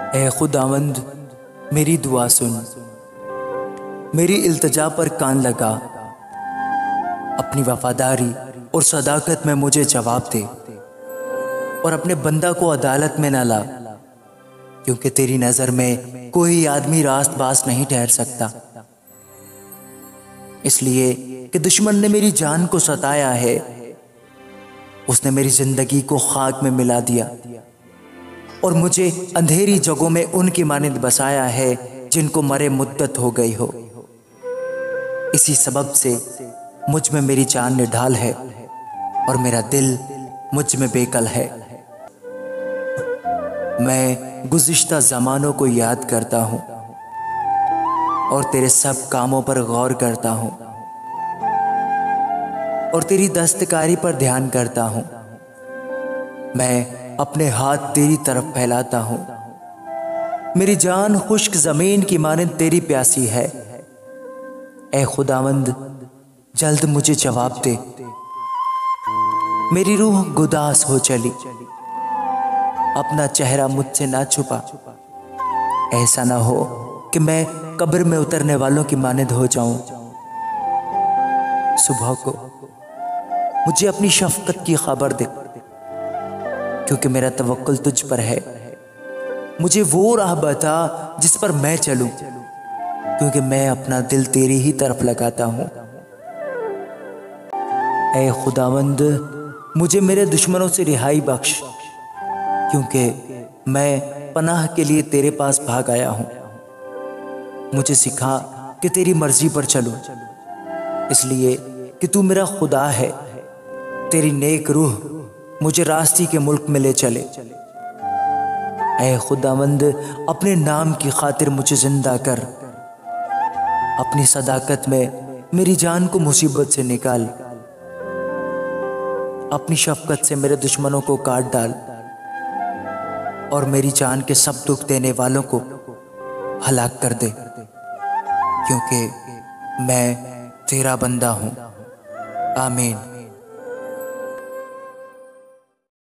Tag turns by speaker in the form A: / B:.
A: ए खुदावंद मेरी दुआ सुन, मेरी इल्तिजा पर कान लगा, अपनी वफादारी और सदाकत में मुझे जवाब दे और अपने बंदा को अदालत में न ला, क्योंकि तेरी नज़र में कोई आदमी रास्त बास नहीं ठहर सकता। इसलिए कि दुश्मन ने मेरी जान को सताया है, उसने मेरी जिंदगी को खाक में मिला दिया और मुझे अंधेरी जगहों में उनकी मानिंद बसाया है जिनको मरे मुद्दत हो गई हो। इसी सबब से मुझ में मेरी जान निढाल है और मेरा दिल मुझ में बेकल है। मैं गुज़िश्ता ज़मानों को याद करता हूँ और तेरे सब कामों पर गौर करता हूँ और तेरी दस्तकारी पर ध्यान करता हूँ। मैं अपने हाथ तेरी तरफ फैलाता हूँ। मेरी जान खुश्क ज़मीन की मानिंद तेरी प्यासी है। ए खुदावंद जल्द मुझे जवाब दे, मेरी रूह गुदास हो चली, अपना चेहरा मुझसे ना छुपा। ऐसा ना हो कि मैं कब्र में उतरने वालों की मानिंद हो जाऊं। सुबह को मुझे अपनी शफकत की खबर दे, क्योंकि मेरा तवक्कुल तुझ पर है। मुझे वो राह बता जिस पर मैं चलूं, क्योंकि मैं अपना दिल तेरी ही तरफ लगाता हूं। ऐ खुदावंद मुझे मेरे दुश्मनों से रिहाई बख्श, क्योंकि मैं पनाह के लिए तेरे पास भाग आया हूं। मुझे सिखा कि तेरी मर्जी पर चलूं, इसलिए कि तू मेरा खुदा है। तेरी नेक रूह मुझे रास्ते के मुल्क में ले चले। ऐ खुदावंद अपने नाम की खातिर मुझे जिंदा कर, अपनी सदाकत में मेरी जान को मुसीबत से निकाल, अपनी शफकत से मेरे दुश्मनों को काट डाल और मेरी जान के सब दुख देने वालों को हलाक कर दे, क्योंकि मैं तेरा बंदा हूं। आमीन।